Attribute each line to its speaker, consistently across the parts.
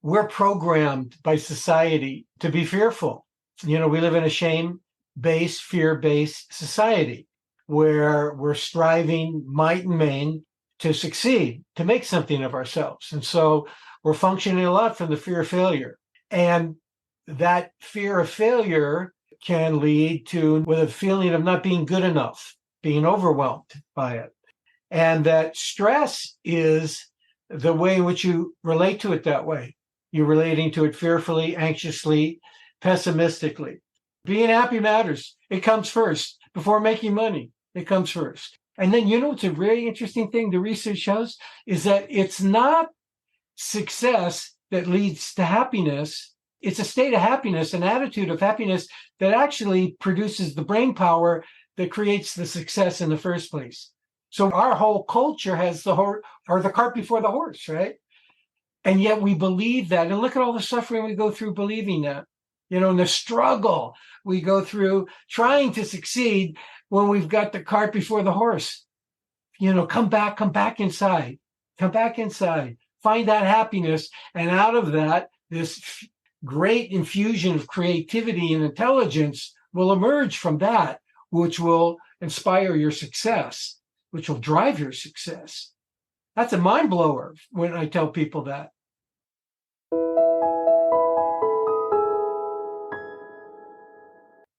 Speaker 1: we're programmed by society to be fearful. We live in a shame-based, fear-based society where we're striving might and main to succeed, to make something of ourselves. And so we're functioning a lot from the fear of failure. And that fear of failure can lead to with a feeling of not being good enough, being overwhelmed by it. And that stress is the way in which you relate to it that way. You're relating to it fearfully, anxiously, pessimistically. Being happy matters. It comes first. Before making money, it comes first. And then, it's a very interesting thing the research shows is that it's not success that leads to happiness. It's a state of happiness, an attitude of happiness that actually produces the brain power that creates the success in the first place. So our whole culture has the cart before the horse, right? And yet we believe that. And look at all the suffering we go through believing that, and the struggle we go through trying to succeed when we've got the cart before the horse. Come back inside, find that happiness. And out of that, this great infusion of creativity and intelligence will emerge from that, which will inspire your success, which will drive your success. That's a mind blower when I tell people that.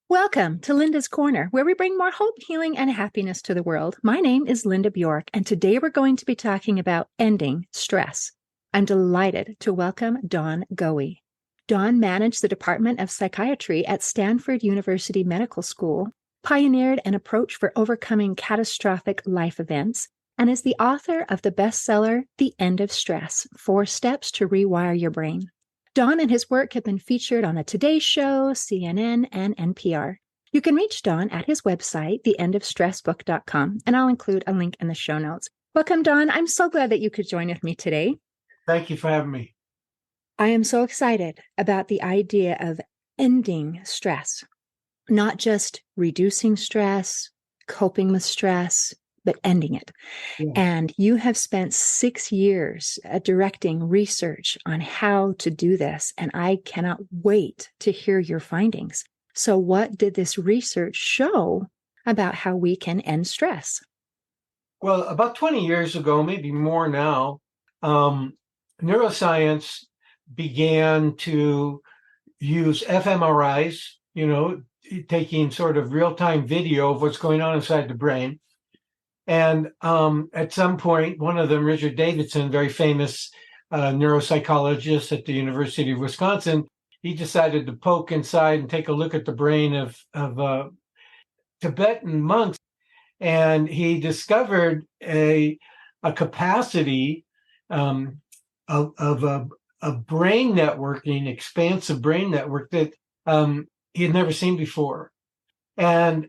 Speaker 2: Welcome to Linda's Corner, where we bring more hope, healing, and happiness to the world. My name is Linda Bjork, and today we're going to be talking about ending stress. I'm delighted to welcome Don Goewey. Don managed the Department of Psychiatry at Stanford University Medical School, pioneered an approach for overcoming catastrophic life events, and is the author of the bestseller, The End of Stress: 4 Steps to Rewire Your Brain. Don and his work have been featured on the Today Show, CNN, and NPR. You can reach Don at his website, theendofstressbook.com, and I'll include a link in the show notes. Welcome, Don. I'm so glad that you could join with me today.
Speaker 1: Thank you for having me.
Speaker 2: I am so excited about the idea of ending stress, not just reducing stress, coping with stress, but ending it. Yeah. And you have spent 6 years directing research on how to do this, and I cannot wait to hear your findings. So what did this research show about how we can end stress?
Speaker 1: Well, about 20 years ago, maybe more now, neuroscience began to use FMRIs, taking sort of real-time video of what's going on inside the brain. And at some point, one of them, Richard Davidson, very famous neuropsychologist at the University of Wisconsin, he decided to poke inside and take a look at the brain of Tibetan monks. And he discovered a capacity of a brain networking, expansive brain network that he had never seen before. And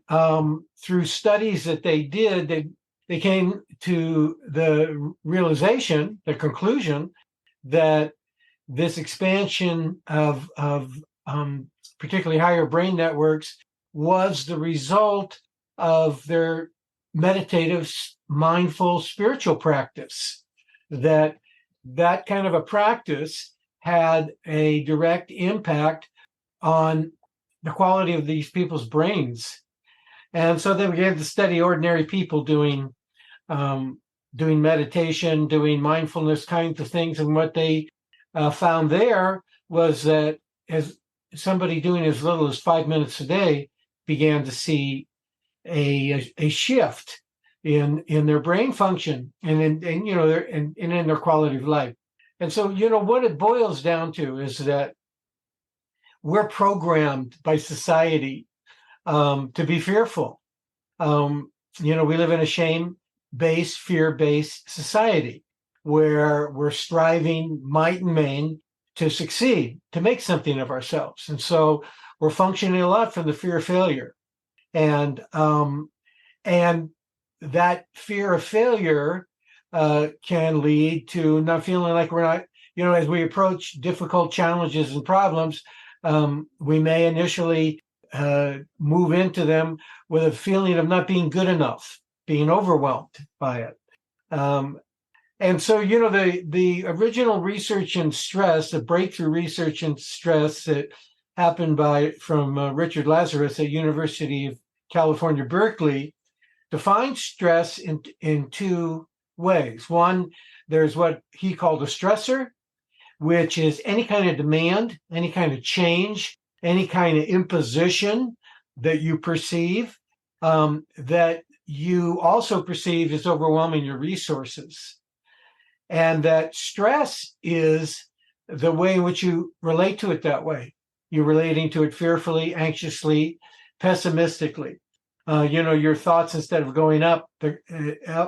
Speaker 1: through studies that they did, they came to the realization, the conclusion, that this expansion of particularly higher brain networks was the result of their meditative, mindful, spiritual practice. That kind of a practice had a direct impact on the quality of these people's brains. And so they began to study ordinary people doing meditation, doing mindfulness kinds of things. And what they found there was that as somebody doing as little as 5 minutes a day began to see a shift in their brain function and in their quality of life. And so, what it boils down to is that we're programmed by society to be fearful. We live in a shame-based, fear-based society where we're striving might and main to succeed, to make something of ourselves. And so we're functioning a lot from the fear of failure. And that fear of failure can lead to not feeling like we're not, as we approach difficult challenges and problems, we may initially move into them with a feeling of not being good enough, being overwhelmed by it. And so, the original research in stress, the breakthrough research in stress that happened from Richard Lazarus at University of California, Berkeley, defines stress in two ways. One, there's what he called a stressor, which is any kind of demand, any kind of change, any kind of imposition that you perceive, that you also perceive as overwhelming your resources. And that stress is the way in which you relate to it that way. You're relating to it fearfully, anxiously, pessimistically. Your thoughts, instead of going up, they're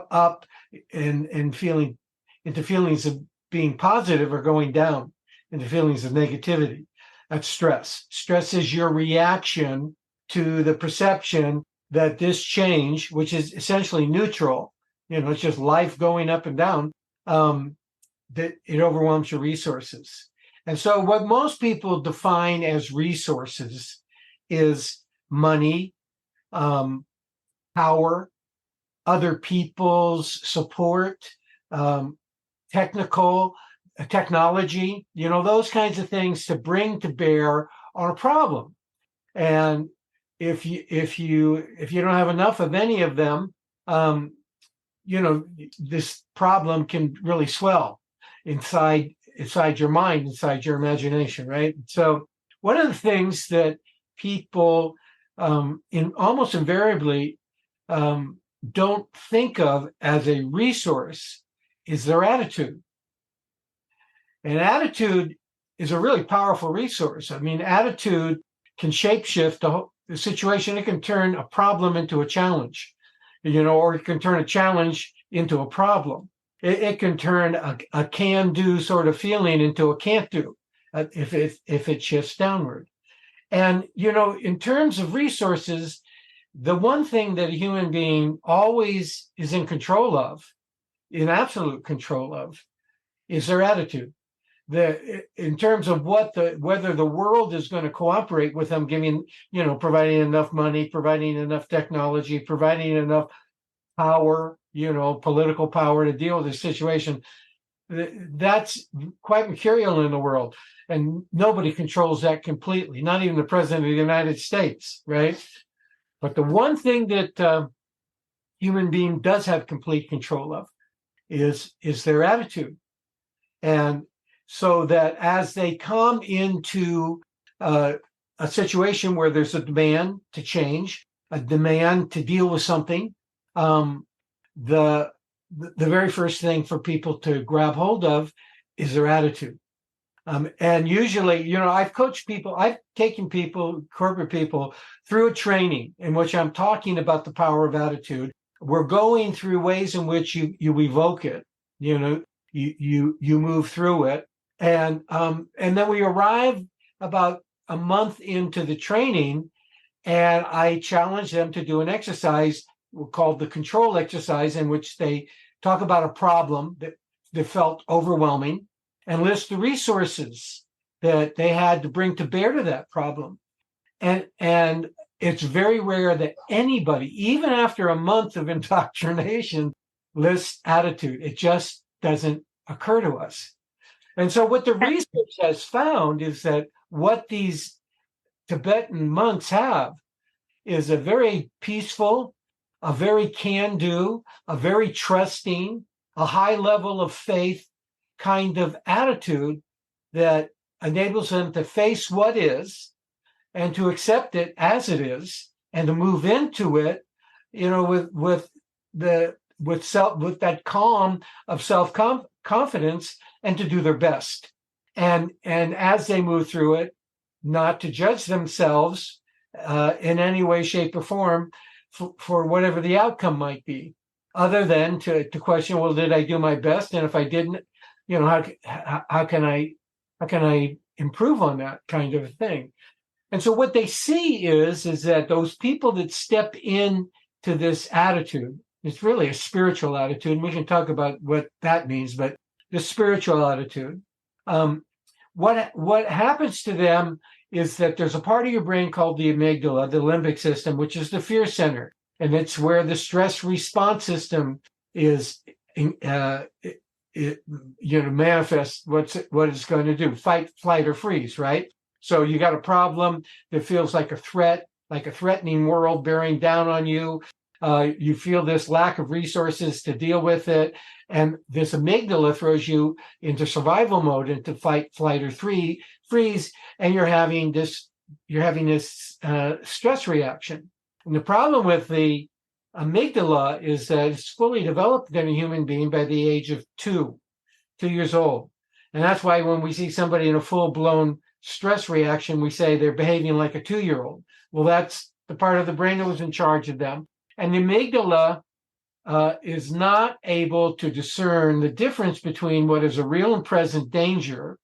Speaker 1: up and feeling into feelings of being positive, are going down into feelings of negativity. That's stress. Stress is your reaction to the perception that this change, which is essentially neutral, it's just life going up and down, that it overwhelms your resources. And so what most people define as resources is money, power, other people's support, technology, those kinds of things to bring to bear on a problem. And if you don't have enough of any of them, this problem can really swell inside your mind, inside your imagination, right? So one of the things that people almost invariably don't think of as a resource is their attitude. And attitude is a really powerful resource. I mean, attitude can shapeshift the situation. It can turn a problem into a challenge, or it can turn a challenge into a problem. It can turn a can-do sort of feeling into a can't-do if it shifts downward. And, in terms of resources, the one thing that a human being always is in control of, in absolute control of, is their attitude. In terms of whether the world is going to cooperate with them, providing enough money, providing enough technology, providing enough power, political power to deal with the situation, that's quite mercurial in the world. And nobody controls that completely, not even the president of the United States, right? But the one thing that human being does have complete control of is their attitude. And so that as they come into a situation where there's a demand to change, a demand to deal with something, the very first thing for people to grab hold of is their attitude. And usually, I've coached people, I've taken people, corporate people, through a training in which I'm talking about the power of attitude. We're going through ways in which you evoke it, you move through it. And then we arrive about a month into the training, and I challenge them to do an exercise called the control exercise, in which they talk about a problem that felt overwhelming and list the resources that they had to bring to bear to that problem. And it's very rare that anybody, even after a month of indoctrination, lists attitude. It just doesn't occur to us. And so what the research has found is that what these Tibetan monks have is a very peaceful, a very can-do, a very trusting, a high level of faith kind of attitude that enables them to face what is and to accept it as it is, and to move into it, with that calm of self-confidence, and to do their best. And as they move through it, not to judge themselves in any way, shape, or form for whatever the outcome might be, other than to question, well, did I do my best? And if I didn't, how can I improve on that kind of thing? And so what they see is that those people that step in to this attitude, it's really a spiritual attitude, and we can talk about what that means, but the spiritual attitude, what happens to them is that there's a part of your brain called the amygdala, the limbic system, which is the fear center. And it's where the stress response system is manifest what it's going to do: fight, flight, or freeze, right? So you got a problem that feels like a threat, like a threatening world bearing down on you. You feel this lack of resources to deal with it, and this amygdala throws you into survival mode, into fight, flight, or freeze, and you're having this stress reaction. And the problem with the amygdala is that it's fully developed in a human being by the age of 2 years old. And that's why when we see somebody in a full-blown stress reaction, we say they're behaving like a 2-year-old. Well, that's the part of the brain that was in charge of them. And the amygdala is not able to discern the difference between what is a real and present danger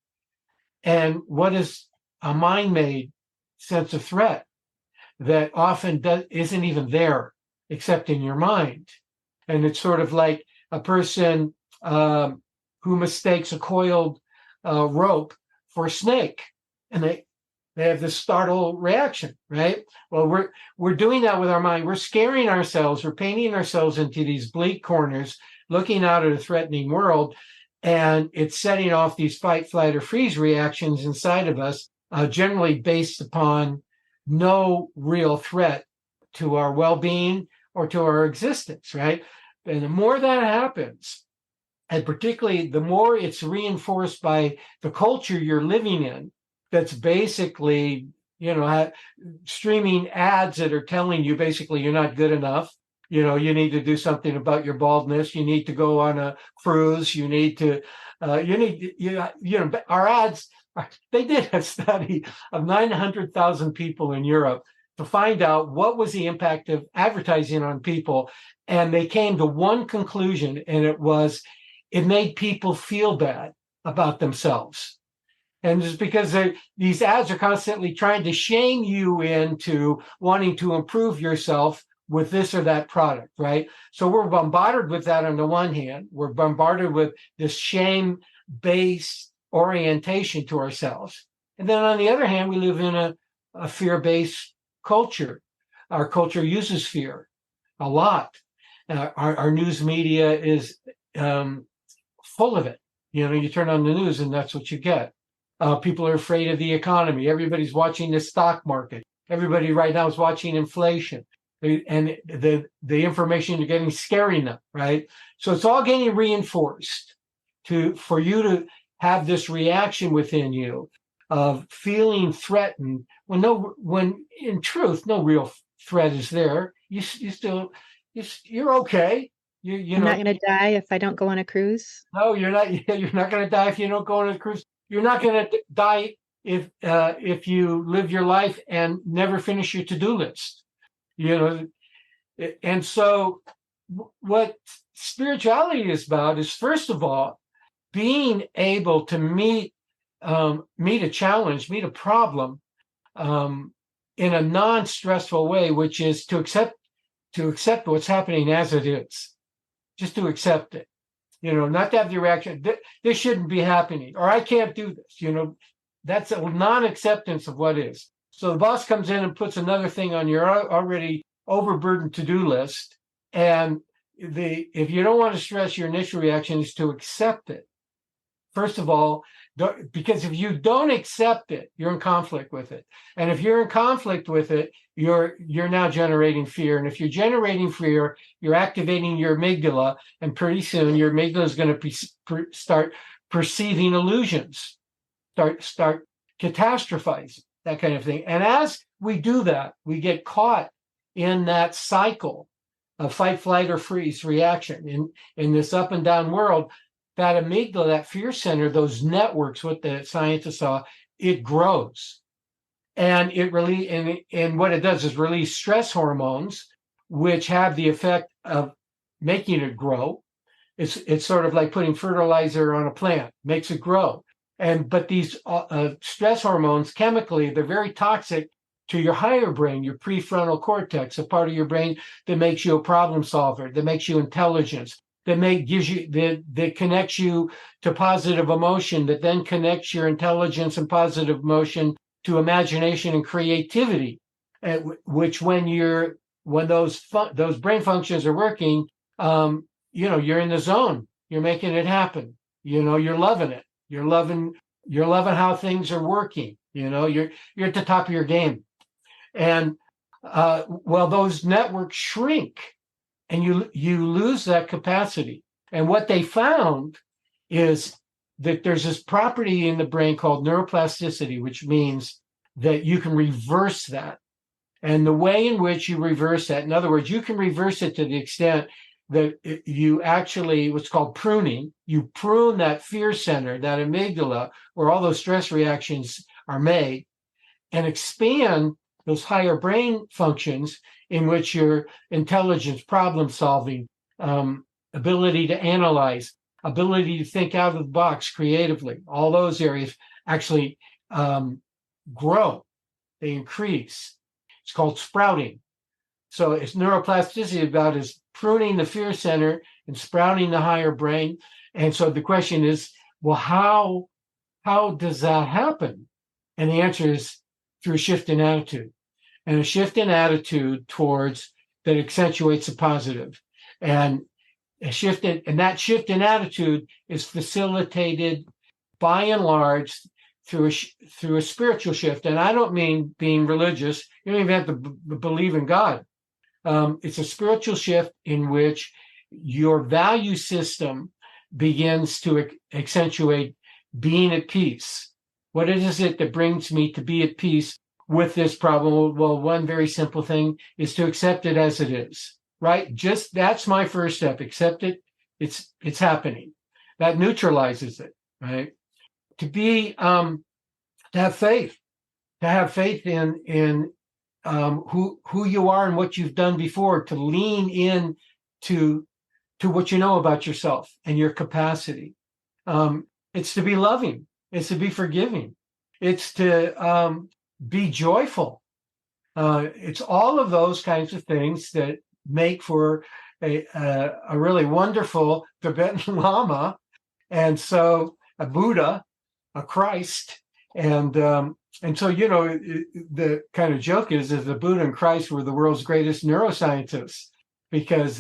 Speaker 1: and what is a mind-made sense of threat that often isn't even there except in your mind. And it's sort of like a person who mistakes a coiled rope for a snake, and they have this startle reaction, right? Well, we're doing that with our mind. We're scaring ourselves. We're painting ourselves into these bleak corners, looking out at a threatening world, and it's setting off these fight, flight, or freeze reactions inside of us, generally based upon no real threat to our well-being or to our existence, right? And the more that happens, and particularly the more it's reinforced by the culture you're living in, that's basically, streaming ads that are telling you basically you're not good enough. You need to do something about your baldness. You need to go on a cruise. You need to, our ads, they did a study of 900,000 people in Europe to find out what was the impact of advertising on people. And they came to one conclusion, and it was it made people feel bad about themselves. And it's because these ads are constantly trying to shame you into wanting to improve yourself with this or that product, right? So we're bombarded with that on the one hand. We're bombarded with this shame-based orientation to ourselves. And then on the other hand, we live in a fear-based culture. Our culture uses fear a lot. Our news media is full of it. You turn on the news and that's what you get. People are afraid of the economy. Everybody's watching the stock market. Everybody right now is watching inflation. And the information you're getting scaring them, right? So it's all getting reinforced for you to have this reaction within you of feeling threatened when in truth no real threat is there. You're okay.
Speaker 2: I'm not going to die if I don't go on a cruise.
Speaker 1: No, you're not. You're not going to die if you don't go on a cruise. You're not going to die if you live your life and never finish your to-do list. And so what spirituality is about is, first of all, being able to meet a challenge, meet a problem in a non-stressful way, which is to accept what's happening as it is, just to accept it, not to have the reaction, this shouldn't be happening, or I can't do this, that's a non-acceptance of what is. So the boss comes in and puts another thing on your already overburdened to-do list. And if you don't want to stress, your initial reaction is to accept it. First of all, because if you don't accept it, you're in conflict with it. And if you're in conflict with it, you're now generating fear. And if you're generating fear, you're activating your amygdala. And pretty soon your amygdala is going to start perceiving illusions, start catastrophizing, that kind of thing. And as we do that, we get caught in that cycle of fight, flight, or freeze reaction in this up and down world. That amygdala, that fear center, those networks, what the scientists saw, it grows. And and what it does is release stress hormones, which have the effect of making it grow. It's sort of like putting fertilizer on a plant, makes it grow. But these stress hormones, chemically, they're very toxic to your higher brain, your prefrontal cortex, a part of your brain that makes you a problem solver, that makes you intelligent, that connects you to positive emotion, that then connects your intelligence and positive emotion to imagination and creativity, which when those brain functions are working, you're in the zone. You're making it happen. You're loving it. You're loving how things are working. You're at the top of your game. And well, those networks shrink and you lose that capacity. And what they found is that there's this property in the brain called neuroplasticity, which means that you can reverse that. And the way in which you reverse that, in other words, you can reverse it to the extent that you actually, what's called pruning, you prune that fear center, that amygdala, where all those stress reactions are made, and expand those higher brain functions in which your intelligence, problem solving, ability to analyze, ability to think out of the box creatively, all those areas actually grow, they increase. It's called sprouting. So it's neuroplasticity about is pruning the fear center and sprouting the higher brain. And so the question is, well, how does that happen? And the answer is through a shift in attitude, and a shift in attitude towards that accentuates the positive. And that shift in attitude is facilitated by and large through a spiritual shift. And I don't mean being religious. You don't even have to believe in God. It's a spiritual shift in which your value system begins to accentuate being at peace. What is it that brings me to be at peace with this problem? Well, one very simple thing is to accept it as it is, right? Just that's my first step. Accept it. It's happening. That neutralizes it, right? To have faith in who you are and what you've done before, to lean in to what you know about yourself and your capacity. It's to be loving. It's to be forgiving. It's to be joyful. It's all of those kinds of things that make for a really wonderful Tibetan Lama, and so a Buddha, a Christ, and so the kind of joke is that the Buddha and Christ were the world's greatest neuroscientists, because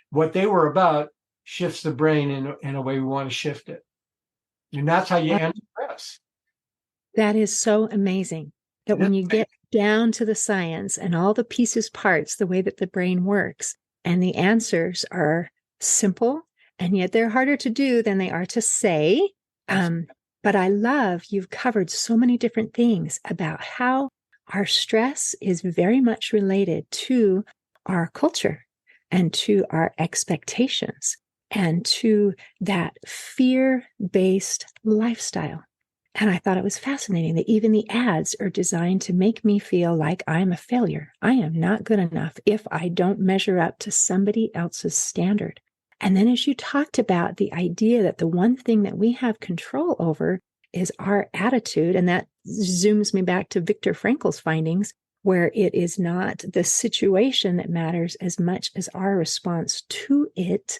Speaker 1: what they were about shifts the brain in a way we want to shift it, and that's how you end stress.
Speaker 2: That is so amazing that when you get down to the science and all the pieces, parts, the way that the brain works, and the answers are simple, and yet they're harder to do than they are to say. But I love you've covered so many different things about how our stress is very much related to our culture and to our expectations and to that fear-based lifestyle. And I thought it was fascinating that even the ads are designed to make me feel like I'm a failure. I am not good enough if I don't measure up to somebody else's standard. And then as you talked about the idea that the one thing that we have control over is our attitude, and that zooms me back to Viktor Frankl's findings, where it is not the situation that matters as much as our response to it,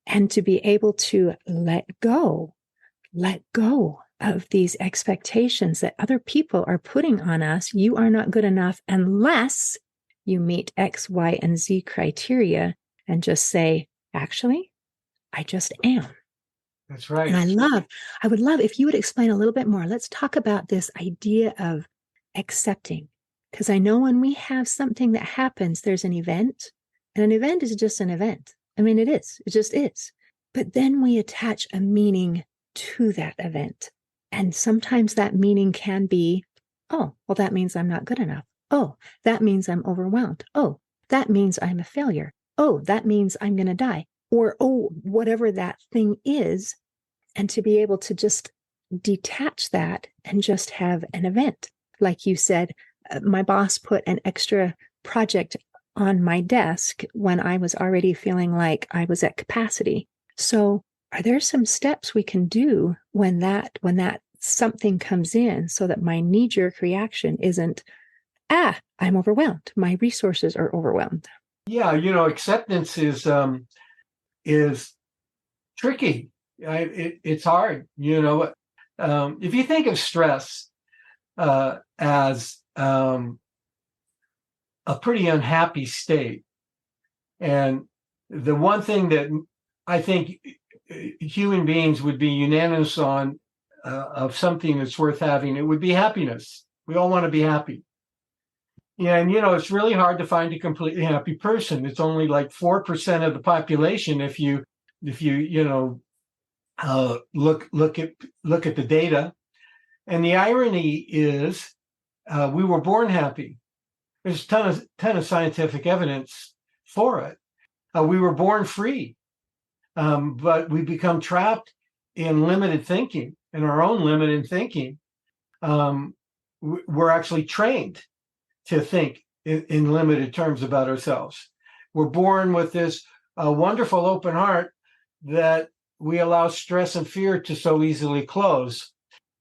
Speaker 2: and to be able to let go of these expectations that other people are putting on us. You are not good enough unless you meet X, Y, and Z criteria, and just say, actually, I just am.
Speaker 1: That's right.
Speaker 2: And I would love if you would explain a little bit more. Let's talk about this idea of accepting, because I know when we have something that happens, there's an event, and an event is just an event. I mean, it just is. But then we attach a meaning to that event. And sometimes that meaning can be, oh, well, that means I'm not good enough. Oh, that means I'm overwhelmed. Oh, that means I'm a failure. Oh, that means I'm going to die. Or, oh, whatever that thing is. And to be able to just detach that and just have an event. Like you said, my boss put an extra project on my desk when I was already feeling like I was at capacity. So are there some steps we can do when that something comes in, so that my knee-jerk reaction isn't, I'm overwhelmed. My resources are overwhelmed.
Speaker 1: Yeah, acceptance is tricky. It's hard. If you think of stress as a pretty unhappy state, and the one thing that I think human beings would be unanimous on of something that's worth having, it would be happiness. We all want to be happy. Yeah, and it's really hard to find a completely happy person. It's only like 4% of the population if you look at the data. And the irony is, we were born happy. There's a ton of scientific evidence for it. We were born free, but we become trapped in limited thinking, in our own limited thinking. We're actually trained to think in limited terms about ourselves. We're born with this wonderful open heart that we allow stress and fear to so easily close.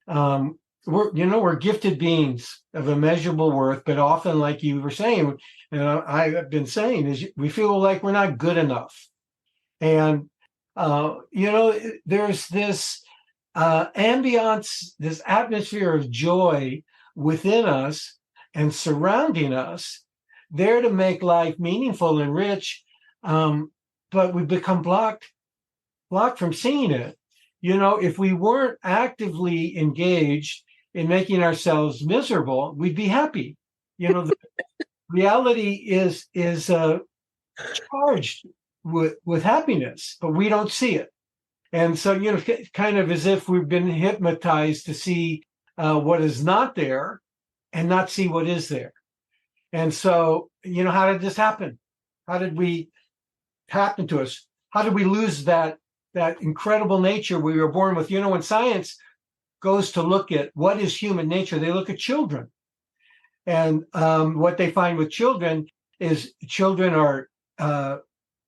Speaker 1: We're gifted beings of immeasurable worth, but often, like you were saying, and I've been saying, is we feel like we're not good enough. And, there's this ambiance, this atmosphere of joy within us and surrounding us, there to make life meaningful and rich, but we become blocked from seeing it. If we weren't actively engaged in making ourselves miserable, we'd be happy. The reality is charged with happiness, but we don't see it. And so, kind of as if we've been hypnotized to see what is not there and not see what is there. And so, how did this happen? How did we happen to us? How did we lose that incredible nature we were born with? When science goes to look at what is human nature, they look at children. And what they find with children is children are,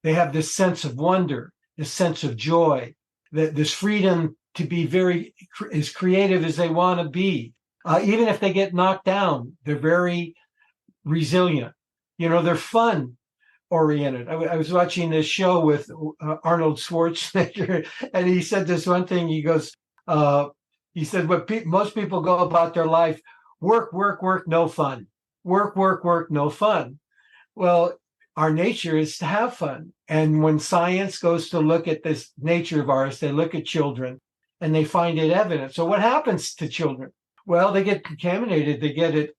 Speaker 1: they have this sense of wonder, this sense of joy, this freedom to be as creative as they want to be. Even if they get knocked down, they're very resilient. They're fun oriented. I was watching this show with Arnold Schwarzenegger, and he said this one thing. He goes, he said, most people go about their life, work, work, work, no fun. Work, work, work, no fun. Well, our nature is to have fun. And when science goes to look at this nature of ours, they look at children and they find it evident. So what happens to children? Well, they get contaminated. They get it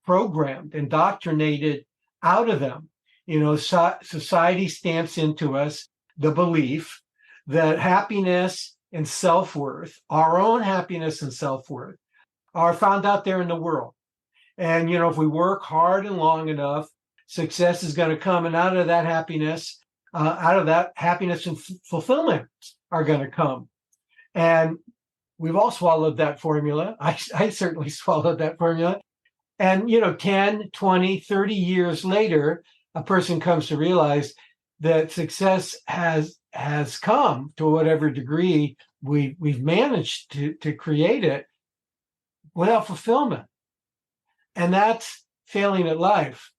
Speaker 1: programmed, indoctrinated out of them. Society stamps into us the belief that happiness and self-worth, our own happiness and self-worth, are found out there in the world. And, if we work hard and long enough, success is going to come. And out of that happiness and fulfillment are going to come. And we've all swallowed that formula. I certainly swallowed that formula. And, 10, 20, 30 years later, a person comes to realize that success has come to whatever degree we've managed to create it without fulfillment. And that's failing at life.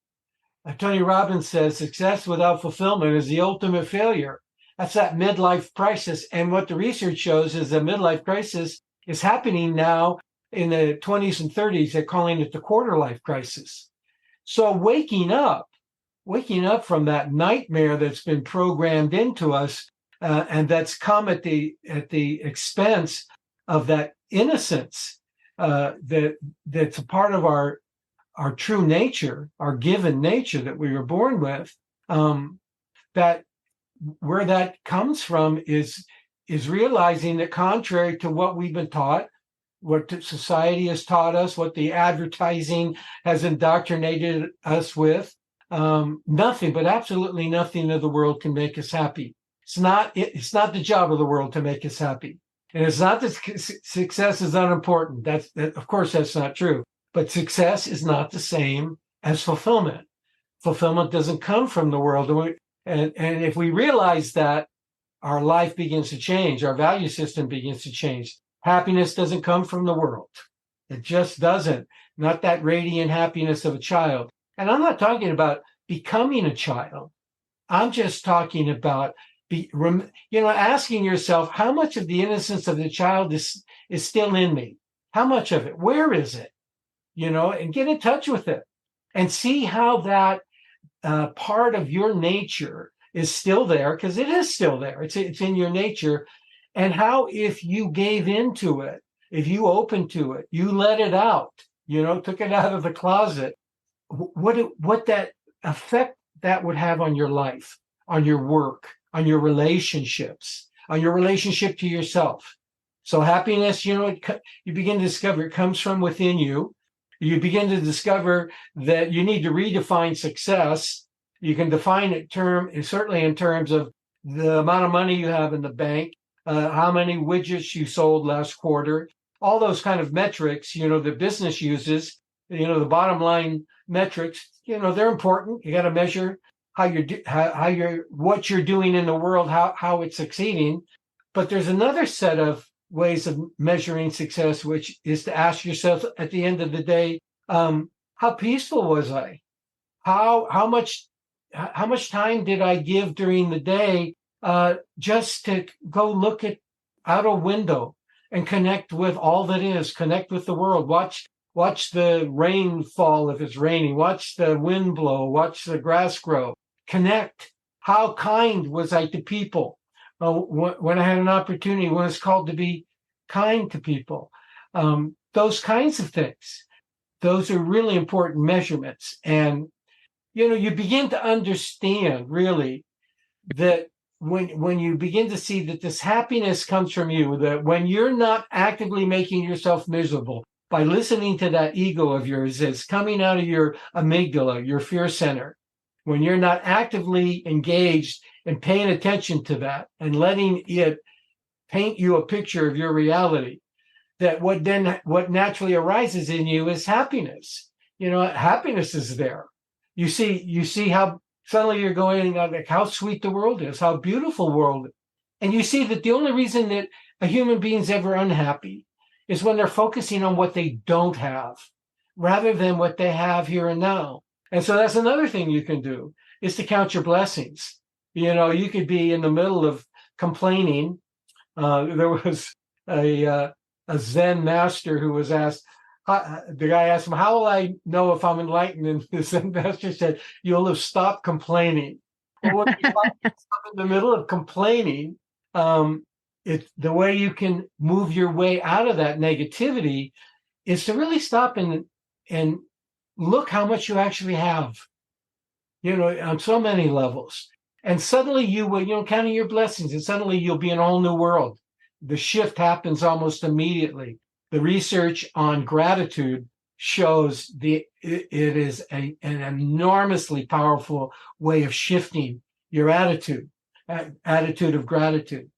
Speaker 1: Tony Robbins says success without fulfillment is the ultimate failure. That's that midlife crisis. And what the research shows is the midlife crisis is happening now in the 20s and 30s. They're calling it the quarter life crisis. So waking up from that nightmare that's been programmed into us, and that's come at the expense of that innocence that's a part of our true nature, our given nature that we were born with. That where that comes from is realizing that, contrary to what we've been taught, what society has taught us, what the advertising has indoctrinated us with, nothing, but absolutely nothing of the world can make us happy. It's not the job of the world to make us happy. And it's not that success is unimportant. Of course, that's not true. But success is not the same as fulfillment. Fulfillment doesn't come from the world. And if we realize that, our life begins to change. Our value system begins to change. Happiness doesn't come from the world. It just doesn't. Not that radiant happiness of a child. And I'm not talking about becoming a child. I'm just talking about asking yourself, how much of the innocence of the child is still in me? How much of it? Where is it? And get in touch with it and see how that part of your nature is still there, because it is still there. It's in your nature. And how, if you gave into it, if you opened to it, you let it out, took it out of the closet, what that effect that would have on your life, on your work, on your relationships, on your relationship to yourself. So happiness, you begin to discover it comes from within you. You begin to discover that you need to redefine success. You can define it certainly in terms of the amount of money you have in the bank, how many widgets you sold last quarter, all those kind of metrics, the business uses, the bottom line metrics, they're important. You got to measure what you're doing in the world, how it's succeeding. But there's another set of ways of measuring success, which is to ask yourself at the end of the day, how peaceful was I? How much time did I give during the day just to go look out a window and connect with all that is, connect with the world, watch the rain fall if it's raining, watch the wind blow, watch the grass grow, connect. How kind was I to people? When I had an opportunity, when it's called to be kind to people, those kinds of things, those are really important measurements. And, you begin to understand really that when you begin to see that this happiness comes from you, that when you're not actively making yourself miserable by listening to that ego of yours that's coming out of your amygdala, your fear center, when you're not actively engaged and paying attention to that and letting it paint you a picture of your reality, that what naturally arises in you is happiness. Happiness is there. You see how suddenly you're going, like, how sweet the world is, how beautiful the world is. And you see that the only reason that a human being's ever unhappy is when they're focusing on what they don't have rather than what they have here and now. And so that's another thing you can do, is to count your blessings. You could be in the middle of complaining. There was a Zen master who was asked, the guy asked him, how will I know if I'm enlightened? And the Zen master said, you'll have stopped complaining. Well, when you find yourself in the middle of complaining, it's the way you can move your way out of that negativity is to really stop and look how much you actually have, on so many levels. And suddenly you will, counting your blessings, and suddenly you'll be in a whole new world. The shift happens almost immediately. The research on gratitude shows it is an enormously powerful way of shifting your attitude of gratitude.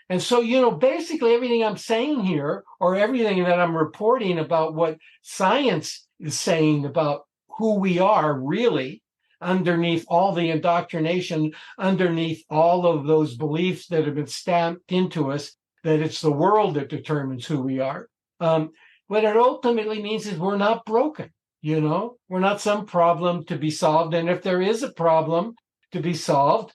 Speaker 1: And so, basically everything I'm saying here, or everything that I'm reporting about what science is saying about who we are really, underneath all the indoctrination, underneath all of those beliefs that have been stamped into us, that it's the world that determines who we are. What it ultimately means is we're not broken, we're not some problem to be solved. And if there is a problem to be solved,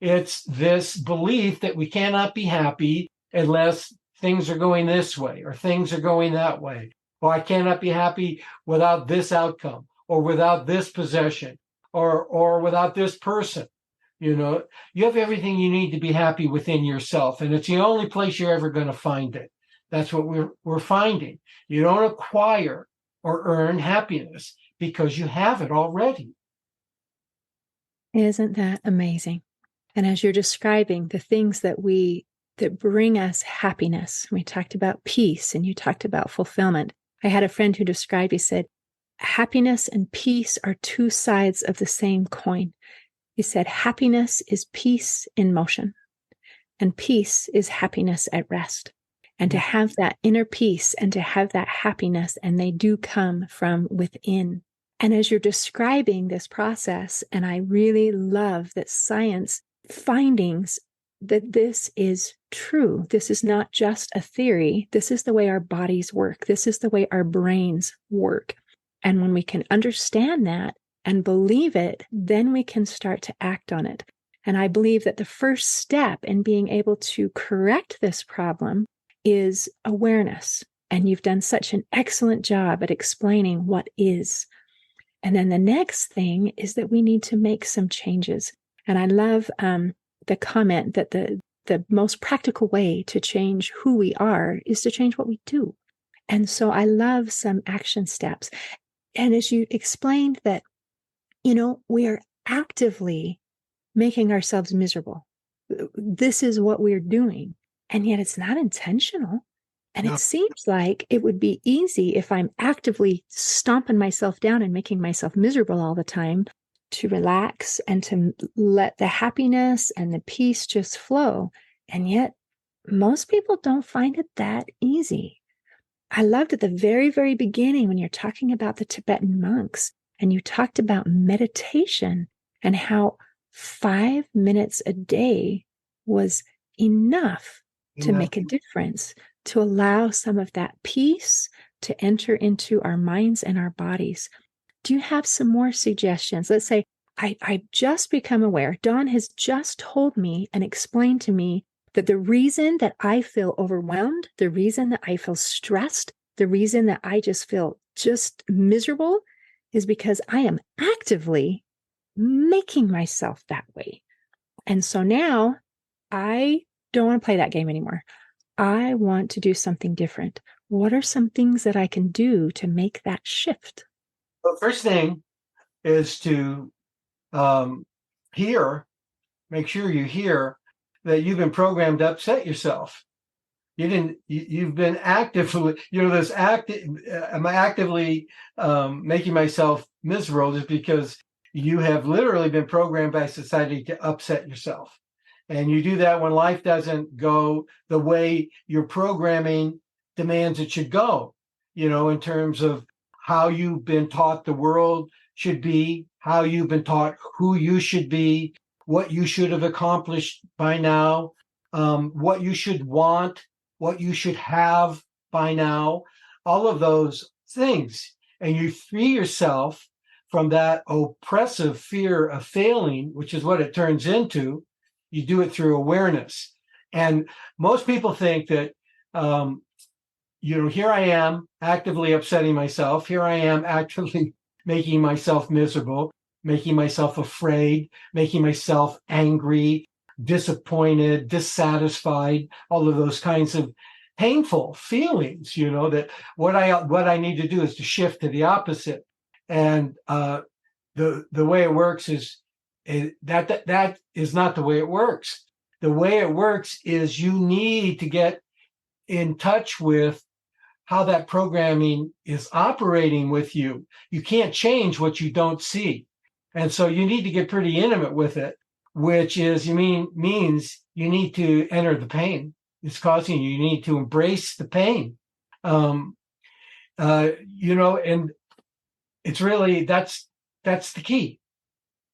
Speaker 1: it's this belief that we cannot be happy unless things are going this way or things are going that way. Or I cannot be happy without this outcome or without this possession or without this person. You have everything you need to be happy within yourself. And it's the only place you're ever going to find it. That's what we're finding. You don't acquire or earn happiness because you have it already.
Speaker 2: Isn't that amazing? And as you're describing the things that bring us happiness, we talked about peace and you talked about fulfillment. I had a friend who described, he said, happiness and peace are two sides of the same coin. He said, happiness is peace in motion, and peace is happiness at rest. And to have that inner peace and to have that happiness, and they do come from within. And as you're describing this process, and I really love that science findings that this is true. This is not just a theory. This is the way our bodies work. This is the way our brains work. And when we can understand that and believe it, then we can start to act on it. And I believe that the first step in being able to correct this problem is awareness. And you've done such an excellent job at explaining what is. And then the next thing is that we need to make some changes. And I love the comment that the most practical way to change who we are is to change what we do. And so I love some action steps. And as you explained that, we are actively making ourselves miserable. This is what we're doing. And yet it's not intentional. And
Speaker 1: No.
Speaker 2: it seems like it would be easy if I'm actively stomping myself down and making myself miserable all the time to relax and to let the happiness and the peace just flow. And yet most people don't find it that easy. I loved at the very, very beginning when you're talking about the Tibetan monks and you talked about meditation and how 5 minutes a day was enough to make a difference, to allow some of that peace to enter into our minds and our bodies. Do you have some more suggestions? Let's say I just become aware. Dawn has just told me and explained to me that the reason that I feel overwhelmed, the reason that I feel stressed, the reason that I just feel just miserable is because I am actively making myself that way. And so now I don't want to play that game anymore. I want to do something different. What are some things that I can do to make that shift?
Speaker 1: The first thing is to make sure you hear that you've been programmed to upset yourself. You've been actively, am I actively making myself miserable just because you have literally been programmed by society to upset yourself. And you do that when life doesn't go the way your programming demands it should go, in terms of how you've been taught the world should be, how you've been taught who you should be, what you should have accomplished by now, what you should want, what you should have by now, all of those things. And you free yourself from that oppressive fear of failing, which is what it turns into. You do it through awareness. And most people think that, here I am actively upsetting myself. Here I am actively making myself miserable, making myself afraid, making myself angry, disappointed, dissatisfied, all of those kinds of painful feelings, that what I need to do is to shift to the opposite. And the way it works is that is not the way it works. The way it works is you need to get in touch with how that programming is operating with you. You can't change what you don't see. And so you need to get pretty intimate with it, which means you need to enter the pain it's causing you. You need to embrace the pain. And it's really, that's the key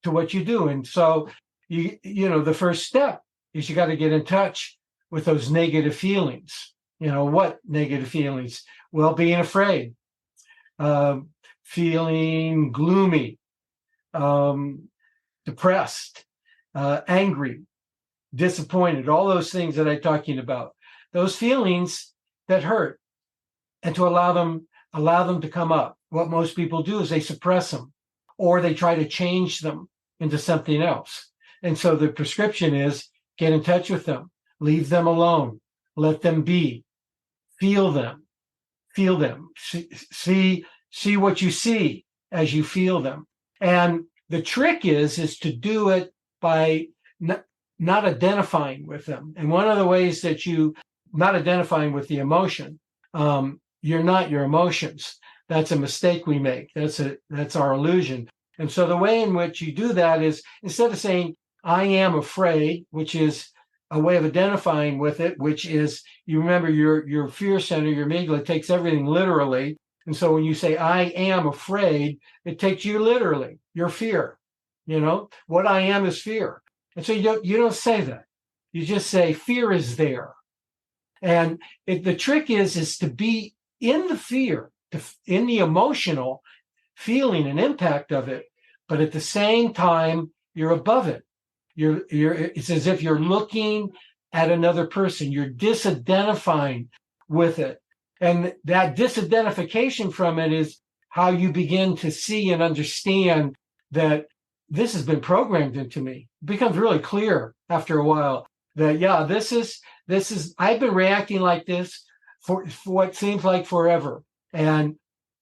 Speaker 1: to what you do. And so the first step is you got to get in touch with those negative feelings. What negative feelings? Well, being afraid, feeling gloomy, depressed, angry, disappointed, all those things that I'm talking about, those feelings that hurt, and to allow them to come up. What most people do is they suppress them or they try to change them into something else. And so the prescription is get in touch with them, leave them alone, let them be, feel them, see what you see as you feel them. And the trick is to do it by not identifying with them. And one of the ways that you not identifying with the emotion, you're not your emotions. That's a mistake we make. That's our illusion. And so the way in which you do that is instead of saying, I am afraid, which is a way of identifying with it, which is, you remember your fear center, your amygdala takes everything literally. And so when you say, I am afraid, it takes you literally, your fear. What I am is fear. And so you don't say that. You just say fear is there. And the trick is to be in the fear, in the emotional feeling and impact of it, but at the same time, you're above it. It's as if you're looking at another person. You're disidentifying with it. And that disidentification from it is how you begin to see and understand that this has been programmed into me. It becomes really clear after a while that, yeah, this is, I've been reacting like this for what seems like forever. And,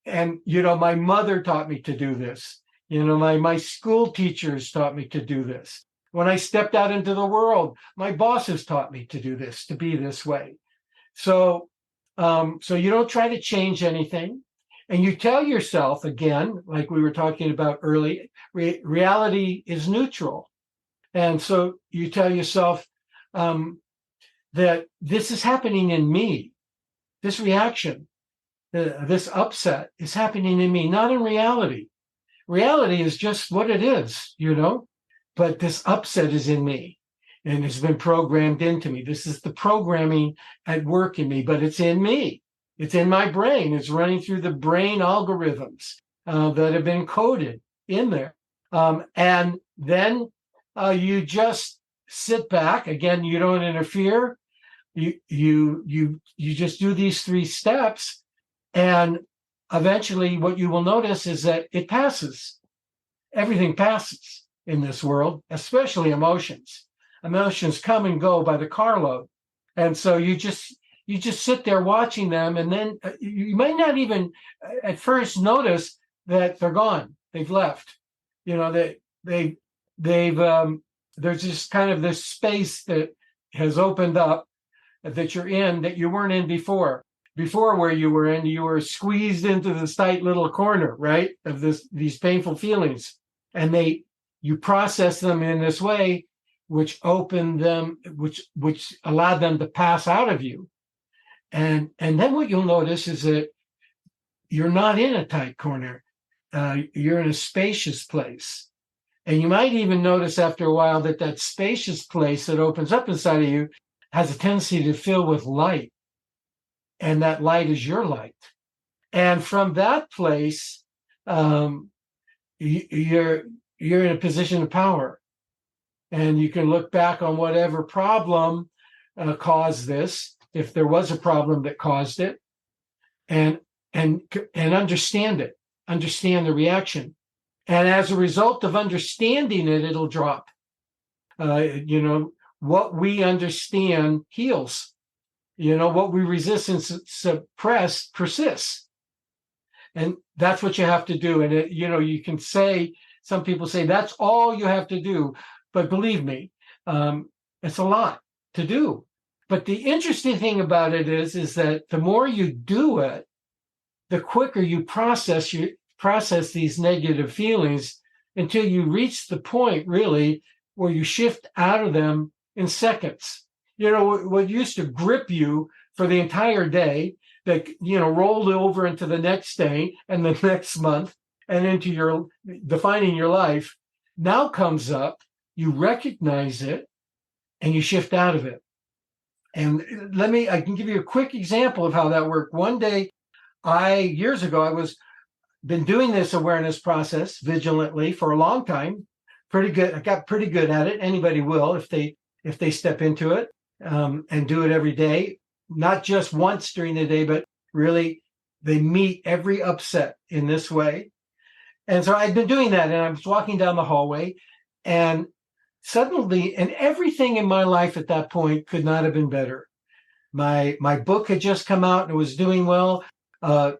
Speaker 1: my mother taught me to do this. My school teachers taught me to do this. When I stepped out into the world, my bosses taught me to do this, to be this way. So you don't try to change anything. And you tell yourself, again, like we were talking about early, reality is neutral. And so you tell yourself that this is happening in me. This reaction, this upset is happening in me, not in reality. Reality is just what it is, but this upset is in me and has been programmed into me. This is the programming at work in me, but it's in me. It's in my brain. It's running through the brain algorithms that have been coded in there. And then you just sit back. Again, you don't interfere. You just do these 3 steps, and eventually what you will notice is that it passes. Everything passes in this world, especially emotions. Emotions come and go by the carload. And so you just sit there watching them, and then you might not even at first notice that they're gone. They've left. They've there's just kind of this space that has opened up that you're in that you weren't in before. Before, where you were squeezed into this tight little corner, right, of these painful feelings, and you process them in this way, which opened them, which allowed them to pass out of you. And then what you'll notice is that you're not in a tight corner. You're in a spacious place. And you might even notice after a while that spacious place that opens up inside of you has a tendency to fill with light. And that light is your light. And from that place, you're in a position of power. And you can look back on whatever problem caused this, if there was a problem that caused it, and understand it, understand the reaction. And as a result of understanding it, it'll drop. What we understand heals. What we resist and suppress persists. And that's what you have to do. And, you can say, some people say that's all you have to do. But believe me, it's a lot to do. But the interesting thing about it is that the more you do it, the quicker you process these negative feelings until you reach the point, really, where you shift out of them in seconds. What used to grip you for the entire day, that, rolled over into the next day and the next month and into your defining your life, now comes up, you recognize it, and you shift out of it. And I can give you a quick example of how that worked. One day, years ago, I was been doing this awareness process vigilantly for a long time. Pretty good. I got pretty good at it. Anybody will if they step into it. And do it every day, not just once during the day, but really they meet every upset in this way. And so I'd been doing that, and I was walking down the hallway, and suddenly, and everything in my life at that point could not have been better. My book had just come out and it was doing well. I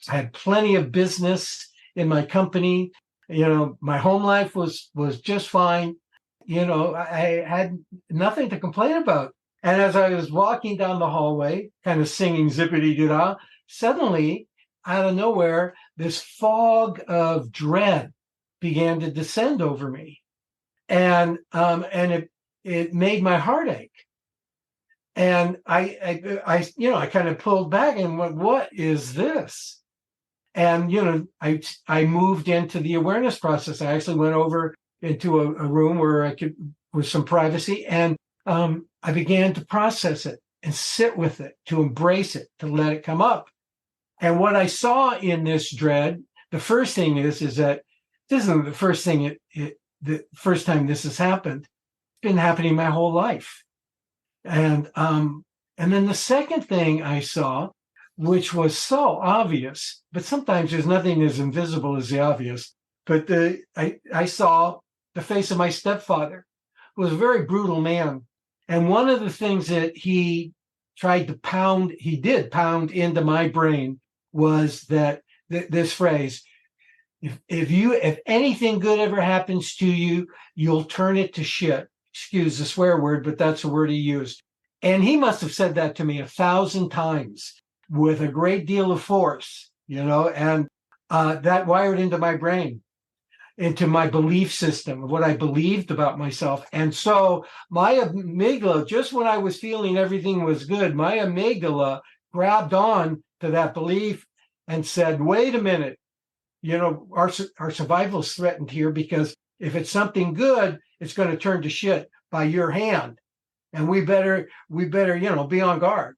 Speaker 1: had plenty of business in my company. My home life was just fine. I had nothing to complain about. And as I was walking down the hallway, kind of singing zippity-doo-dah, suddenly, out of nowhere, this fog of dread began to descend over me. And it made my heart ache. And I kind of pulled back and went, what is this? And, I moved into the awareness process. I actually went over into a room where I could, with some privacy, and I began to process it and sit with it, to embrace it, to let it come up. And what I saw in this dread, the first thing is that this isn't the first thing. The first time this has happened. It's been happening my whole life. And then the second thing I saw, which was so obvious, but sometimes there's nothing as invisible as the obvious, but I saw the face of my stepfather, who was a very brutal man. And one of the things that he did pound into my brain was that this phrase, if anything good ever happens to you, you'll turn it to shit. Excuse the swear word, but that's the word he used. And he must have said that to me 1,000 times with a great deal of force, and that wired into my brain, into my belief system of what I believed about myself. And so my amygdala, just when I was feeling everything was good, my amygdala grabbed on to that belief and said, wait a minute, our survival is threatened here, because if it's something good, it's going to turn to shit by your hand. And we better, be on guard.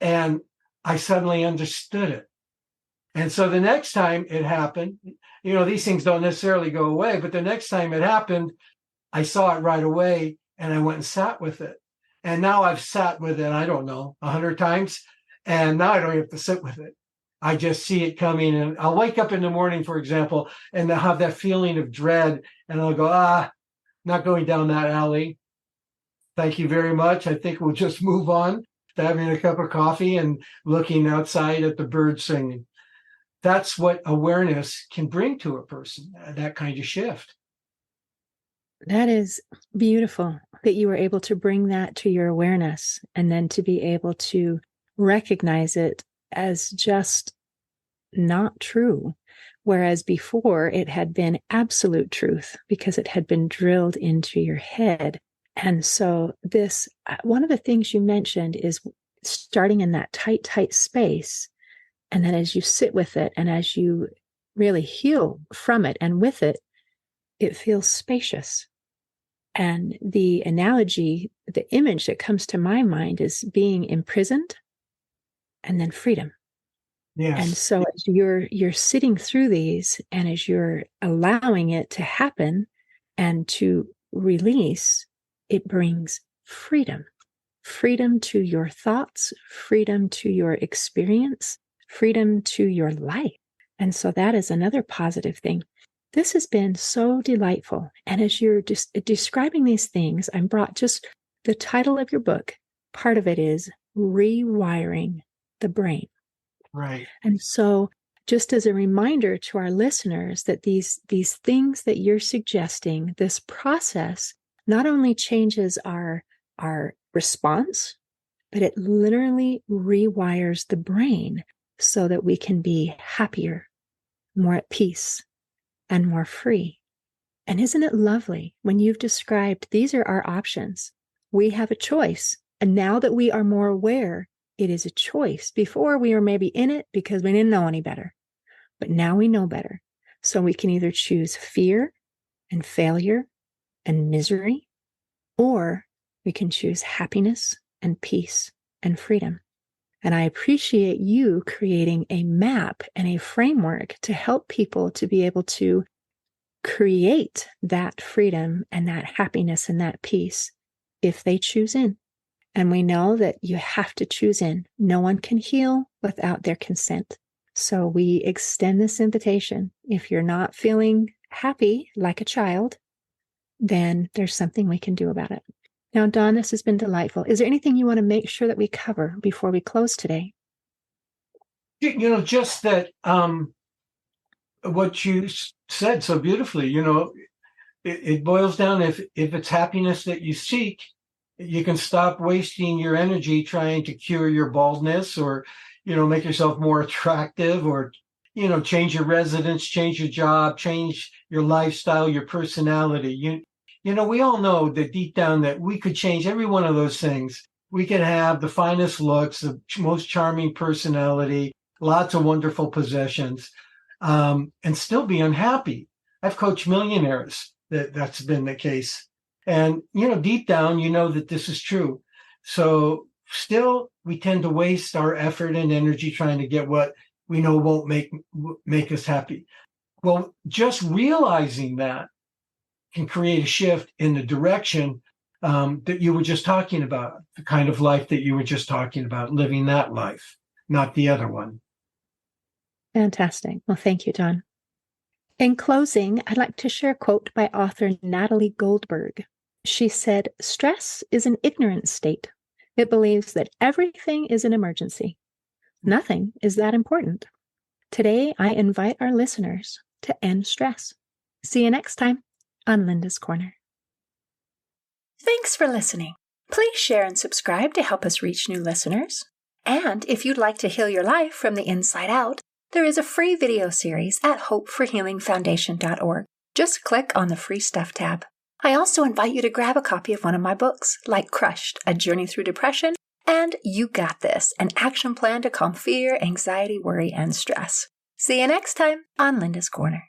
Speaker 1: And I suddenly understood it. And so the next time it happened, these things don't necessarily go away, but the next time it happened, I saw it right away and I went and sat with it. And now I've sat with it, I don't know, 100 times. And now I don't have to sit with it. I just see it coming, and I'll wake up in the morning, for example, and I'll have that feeling of dread, and I'll go, not going down that alley. Thank you very much. I think we'll just move on to having a cup of coffee and looking outside at the birds singing. That's what awareness can bring to a person, that kind of shift.
Speaker 2: That is beautiful that you were able to bring that to your awareness, and then to be able to recognize it as just not true. Whereas before it had been absolute truth because it had been drilled into your head. And so one of the things you mentioned is starting in that tight space. And then as you sit with it and as you really heal from it and with it, it feels spacious. And the analogy, the image that comes to my mind is being imprisoned and then freedom.
Speaker 1: Yes.
Speaker 2: And so as you're sitting through these, and as you're allowing it to happen and to release, it brings freedom. Freedom to your thoughts, freedom to your experience, freedom to your life. And so that is another positive thing. This has been so delightful. And as you're just describing these things, I'm brought just the title of your book. Part of it is Rewiring the Brain.
Speaker 1: Right.
Speaker 2: And so just as a reminder to our listeners that these things that you're suggesting, this process not only changes our response, but it literally rewires the brain so that we can be happier, more at peace, and more free. And isn't it lovely when you've described these are our options? We have a choice. And now that we are more aware, it is a choice. Before, we were maybe in it because we didn't know any better. But now we know better. So we can either choose fear and failure and misery, or we can choose happiness and peace and freedom. And I appreciate you creating a map and a framework to help people to be able to create that freedom and that happiness and that peace if they choose in. And we know that you have to choose in. No one can heal without their consent. So we extend this invitation. If you're not feeling happy like a child, then there's something we can do about it. Now, Don, this has been delightful. Is there anything you want to make sure that we cover before we close today?
Speaker 1: Just that what you said so beautifully, it boils down, if it's happiness that you seek, you can stop wasting your energy trying to cure your baldness or, make yourself more attractive or, change your residence, change your job, change your lifestyle, your personality. We all know that deep down that we could change every one of those things. We could have the finest looks, the most charming personality, lots of wonderful possessions, and still be unhappy. I've coached millionaires that's been the case. And, deep down, that this is true. So still, we tend to waste our effort and energy trying to get what we know won't make us happy. Well, just realizing that can create a shift in the direction that you were just talking about, the kind of life that you were just talking about, living that life, not the other one.
Speaker 2: Fantastic. Well, thank you, Don. In closing, I'd like to share a quote by author Natalie Goldberg. She said, "Stress is an ignorant state. It believes that everything is an emergency. Nothing is that important." Today, I invite our listeners to end stress. See you next time on Linda's Corner. Thanks for listening. Please share and subscribe to help us reach new listeners. And if you'd like to heal your life from the inside out, there is a free video series at hopeforhealingfoundation.org. Just click on the Free Stuff tab. I also invite you to grab a copy of one of my books, like Crushed, A Journey Through Depression, and You Got This, an action plan to calm fear, anxiety, worry, and stress. See you next time on Linda's Corner.